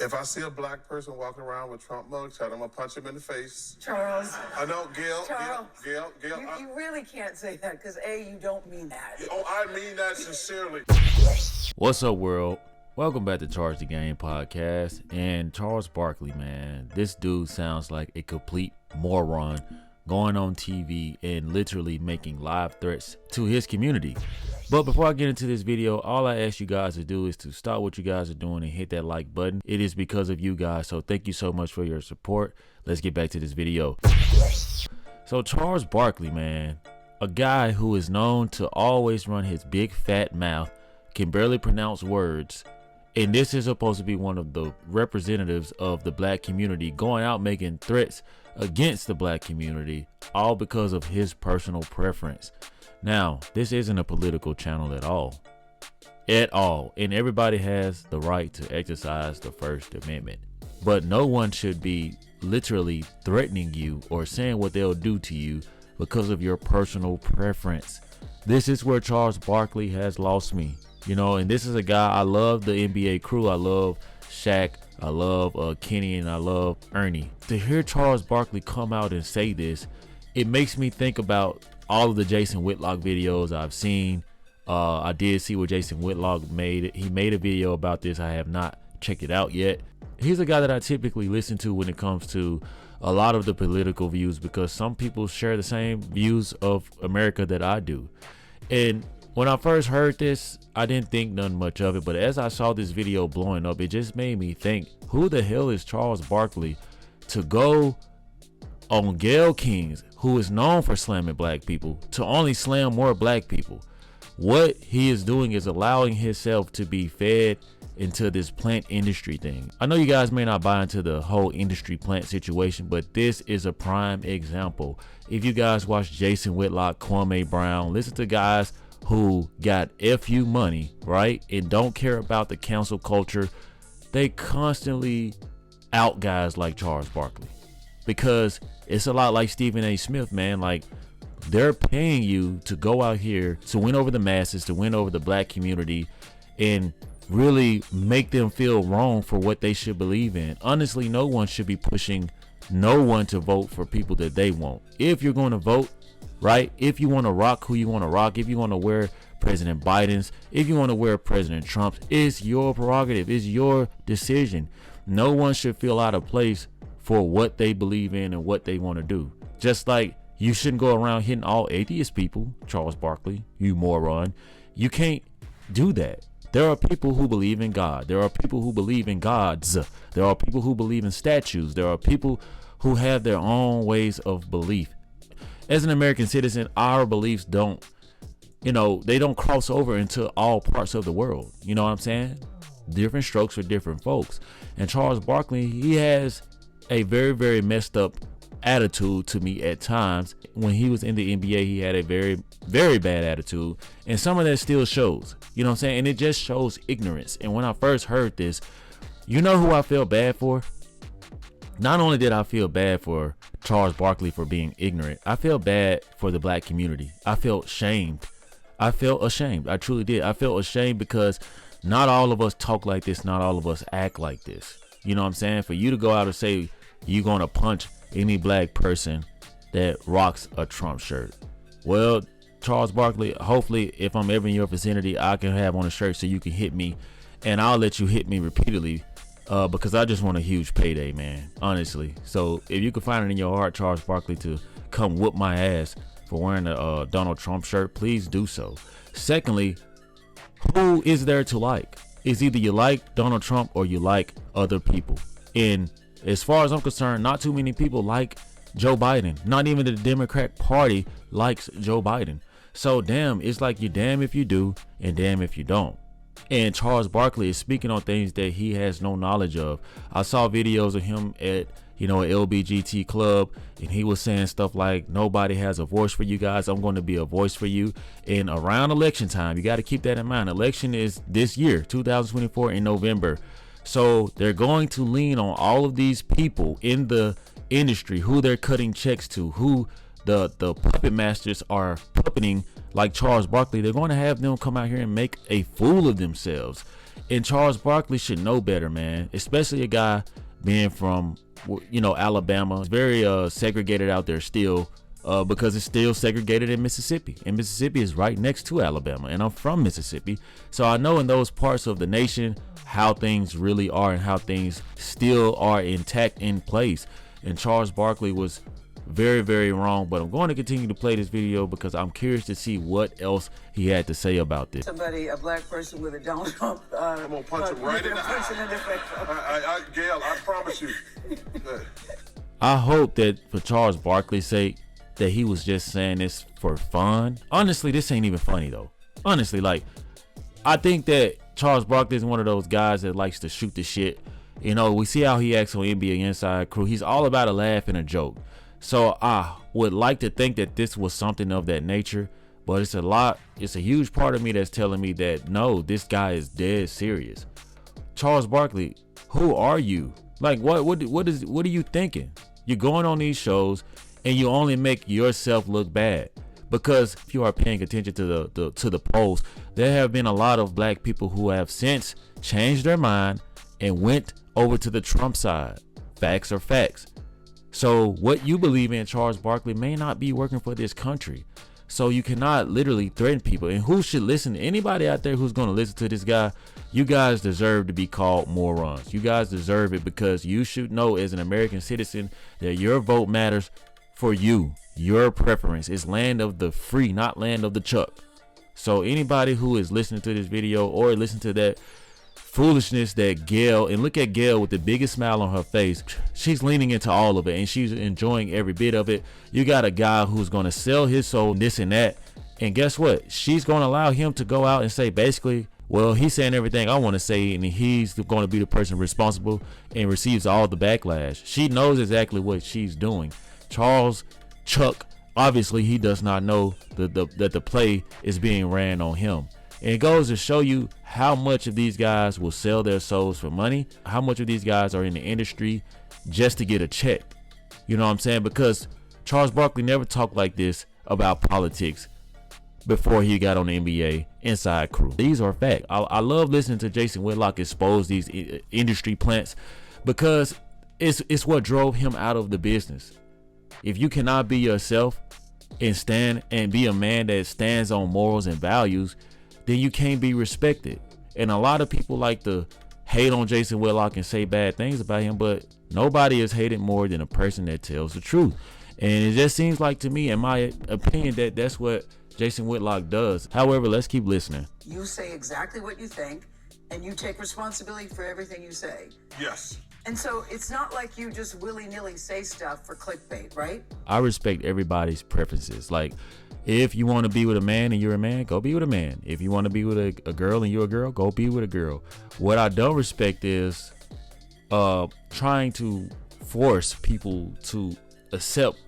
If I see a black person walking around with Trump mugshot, I'm gonna punch him in the face. Charles. I know, Gail. Charles. Gail. You really can't say that because A, you don't mean that. Oh, I mean that sincerely. What's up, world? Welcome back to Charge the Game podcast. And Charles Barkley, man, this dude sounds like a complete moron going on TV and literally making live threats to his community. But before I get into this video, all I ask you guys to do is to stop what you guys are doing and hit that like button. It is because of you guys, so thank you so much for your support. Let's get back to this video. So Charles Barkley, man, a guy who is known to always run his big fat mouth, can barely pronounce words, and this is supposed to be one of the representatives of the black community going out making threats against the black community, all because of his personal preference. Now, this isn't a political channel at all, and everybody has the right to exercise the First Amendment, but no one should be literally threatening you or saying what they'll do to you because of your personal preference. This is where Charles Barkley has lost me, you know, and this is a guy, I love the NBA crew, I love Shaq, I love Kenny, and I love Ernie. To hear Charles Barkley come out and say this, it makes me think about all of the Jason Whitlock videos I've seen. I did see what Jason Whitlock made. He made a video about this. I have not checked it out yet. He's a guy that I typically listen to when it comes to a lot of the political views, because some people share the same views of America that I do. And when I first heard this, I didn't think none much of it, but as I saw this video blowing up, it just made me think, who the hell is Charles Barkley to go on Gayle Kings, who is known for slamming black people, to only slam more black people? What he is doing is allowing himself to be fed into this plant industry thing. I know you guys may not buy into the whole industry plant situation, but this is a prime example. If you guys watch Jason Whitlock, Kwame Brown, listen to guys who got FU money, right, and don't care about the cancel culture, they constantly out guys like Charles Barkley, because it's a lot like Stephen A. Smith, man. Like, they're paying you to go out here to win over the masses, to win over the black community, and really make them feel wrong for what they should believe in. Honestly, no one should be pushing no one to vote for people that they want. If you're going to vote, right, if you want to rock who you want to rock, if you want to wear President Biden's, if you want to wear President Trump's, it's your prerogative, it's your decision. No one should feel out of place for what they believe in and what they want to do. Just like you shouldn't go around hitting all atheist people, Charles Barkley, you moron. You can't do that. There are people who believe in God. There are people who believe in gods. There are people who believe in statues. There are people who have their own ways of belief. As an American citizen, our beliefs don't, they don't cross over into all parts of the world. You know what I'm saying? Different strokes for different folks. And Charles Barkley, he has a very, very messed up attitude to me at times. When he was in the NBA, he had a very, very bad attitude, and some of that still shows, you know what I'm saying? And it just shows ignorance. And when I first heard this, you know who I felt bad for? Not only did I feel bad for Charles Barkley for being ignorant, I felt bad for the black community. I felt shamed. I felt ashamed. I truly did. I felt ashamed because not all of us talk like this. Not all of us act like this. You know what I'm saying? For you to go out and say you're going to punch any black person that rocks a Trump shirt. Well, Charles Barkley, hopefully if I'm ever in your vicinity, I can have on a shirt so you can hit me, and I'll let you hit me repeatedly, because I just want a huge payday, man, honestly. So if you can find it in your heart, Charles Barkley, to come whoop my ass for wearing a Donald Trump shirt, please do so. Secondly, who is there to like? It's either you like Donald Trump or you like other people. And as far as I'm concerned, not too many people like Joe Biden. Not even the Democrat Party likes Joe Biden. So damn, it's like you're damn if you do and damn if you don't. And Charles Barkley is speaking on things that he has no knowledge of. I saw videos of him at, an LBGT club, and he was saying stuff like, nobody has a voice for you guys. I'm going to be a voice for you. And around election time, you got to keep that in mind. Election is this year, 2024, in November. So they're going to lean on all of these people in the industry, who they're cutting checks to, who the puppet masters are puppeting, like Charles Barkley. They're going to have them come out here and make a fool of themselves. And Charles Barkley should know better, man, especially a guy being from, Alabama. It's very segregated out there still, because it's still segregated in Mississippi. And Mississippi is right next to Alabama. And I'm from Mississippi. So I know in those parts of the nation how things really are and how things still are intact in place. And Charles Barkley was very, very wrong. But I'm going to continue to play this video because I'm curious to see what else he had to say about this. Somebody, a black person with a Donald Trump. I'm gonna punch him right in the eye. Gail, I promise you. I hope that for Charles Barkley's sake, that he was just saying this for fun. Honestly, this ain't even funny though. Honestly, like, I think that Charles Barkley is one of those guys that likes to shoot the shit. You know, we see how he acts on NBA Inside Crew. He's all about a laugh and a joke. So I would like to think that this was something of that nature, but it's a huge part of me that's telling me that no, this guy is dead serious. Charles Barkley, who are you? Like, what are you thinking? You're going on these shows and you only make yourself look bad. Because if you are paying attention to the polls, there have been a lot of black people who have since changed their mind and went over to the Trump side. Facts are facts. So what you believe in, Charles Barkley, may not be working for this country. So you cannot literally threaten people. And who should listen? Anybody out there who's going to listen to this guy, you guys deserve to be called morons. You guys deserve it because you should know as an American citizen that your vote matters for you. Your preference is land of the free, not land of the chuck. So anybody who is listening to this video or listen to that foolishness that Gail, and look at Gail with the biggest smile on her face, she's leaning into all of it and she's enjoying every bit of it. You got a guy who's going to sell his soul, this and that, and guess what? She's going to allow him to go out and say basically, well, he's saying everything I want to say and he's going to be the person responsible and receives all the backlash. She knows exactly what she's doing. Charles Chuck, obviously he does not know that the play is being ran on him. And it goes to show you how much of these guys will sell their souls for money, how much of these guys are in the industry just to get a check. You know what I'm saying? Because Charles Barkley never talked like this about politics before he got on the NBA Inside Crew. These are facts. I love listening to Jason Whitlock expose these industry plants because it's what drove him out of the business. If you cannot be yourself and stand and be a man that stands on morals and values, then you can't be respected. And a lot of people like to hate on Jason Whitlock and say bad things about him, but nobody is hated more than a person that tells the truth. And it just seems like to me, in my opinion, that that's what Jason Whitlock does. However, let's keep listening. You say exactly what you think and you take responsibility for everything you say. Yes. And so it's not like you just willy-nilly say stuff for clickbait, right? I respect everybody's preferences. Like, if you want to be with a man and you're a man, go be with a man. If you want to be with a girl and you're a girl, go be with a girl. What I don't respect is trying to force people to accept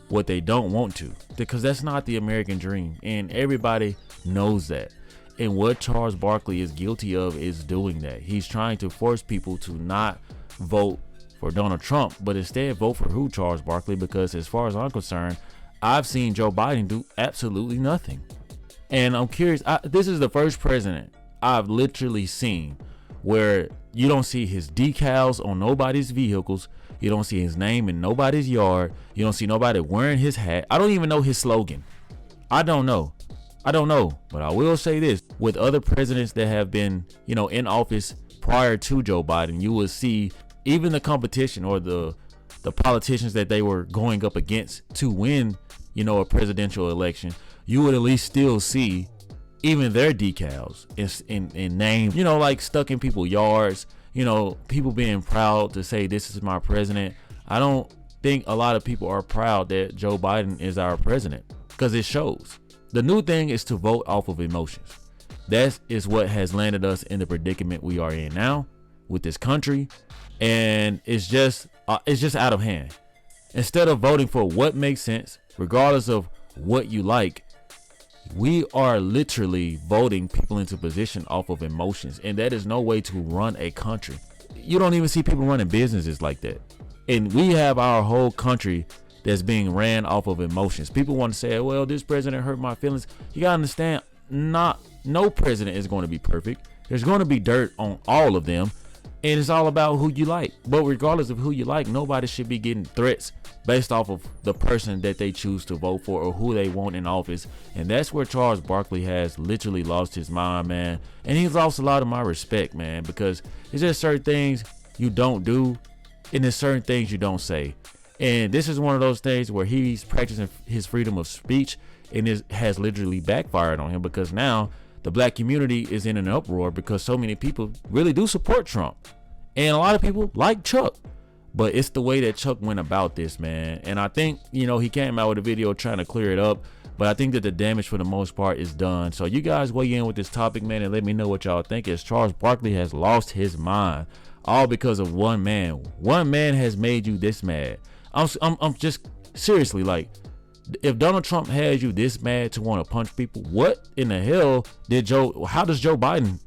what they don't want to, because that's not the American dream, and everybody knows that. And what Charles Barkley is guilty of is doing that. He's trying to force people to not vote for Donald Trump, but instead vote for who? Charles Barkley, because as far as I'm concerned, I've seen Joe Biden do absolutely nothing. And I'm curious, this is the first president I've literally seen where you don't see his decals on nobody's vehicles. You don't see his name in nobody's yard. You don't see nobody wearing his hat. I don't even know his slogan. I don't know. But I will say this, with other presidents that have been, in office prior to Joe Biden, you will see even the competition or the politicians that they were going up against to win, a presidential election, you would at least still see even their decals in names, like stuck in people's yards, people being proud to say this is my president. I don't think a lot of people are proud that Joe Biden is our president because it shows. The new thing is to vote off of emotions. That is what has landed us in the predicament we are in now with this country. And it's just out of hand. Instead of voting for what makes sense, regardless of what you like, we are literally voting people into position off of emotions. And that is no way to run a country. You don't even see people running businesses like that. And we have our whole country that's being ran off of emotions. People want to say, well, this president hurt my feelings. You gotta understand, no president is going to be perfect. There's going to be dirt on all of them, and it's all about who you like. But regardless of who you like, nobody should be getting threats based off of the person that they choose to vote for or who they want in office. And that's where Charles Barkley has literally lost his mind, man. And he's lost a lot of my respect, man, because it's just certain things you don't do and there's certain things you don't say. And this is one of those things where he's practicing his freedom of speech, and it has literally backfired on him, because now the black community is in an uproar because so many people really do support Trump. And a lot of people like Chuck. But it's the way that Chuck went about this, man. And I think, he came out with a video trying to clear it up. But I think that the damage for the most part is done. So you guys weigh in with this topic, man, and let me know what y'all think. As Charles Barkley has lost his mind, all because of one man. One man has made you this mad. I'm just seriously, like, if Donald Trump has you this mad to want to punch people, what in the hell how does Joe Biden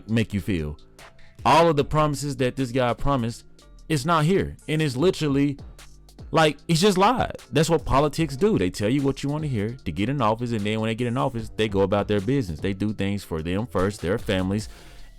make you feel? All of the promises that this guy promised, it's not here. And it's literally he's just lied. That's what politics do. They tell you what you want to hear to get in office, and then when they get in office, they go about their business. They do things for them first, their families,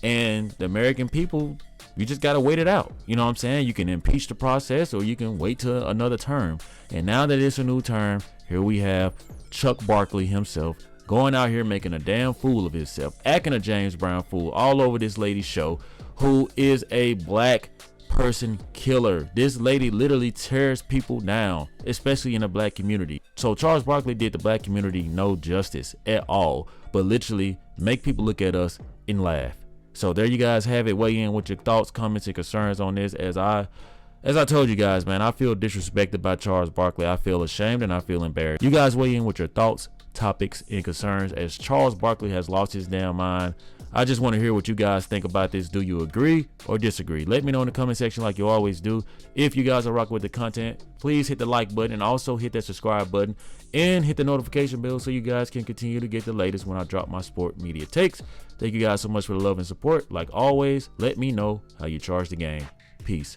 and the American people. You just got to wait it out. You know what I'm saying? You can impeach the process, or you can wait till another term. And now that it's a new term, here we have Chuck Barkley himself going out here making a damn fool of himself, acting a James Brown fool all over this lady's show, who is a black person killer. This lady literally tears people down, especially in the black community. So Charles Barkley did the black community no justice at all, but literally make people look at us and laugh. So there you guys have it. Weigh in with your thoughts, comments, and concerns on this. As I told you guys, man, I feel disrespected by Charles Barkley. I feel ashamed and I feel embarrassed. You guys weigh in with your thoughts, topics, and concerns as Charles Barkley has lost his damn mind. I just want to hear what you guys think about this. Do you agree or disagree? Let me know in the comment section like you always do. If you guys are rocking with the content, please hit the like button and also hit that subscribe button and hit the notification bell so you guys can continue to get the latest when I drop my sport media takes. Thank you guys so much for the love and support. Like always, let me know how you charge the game. Peace.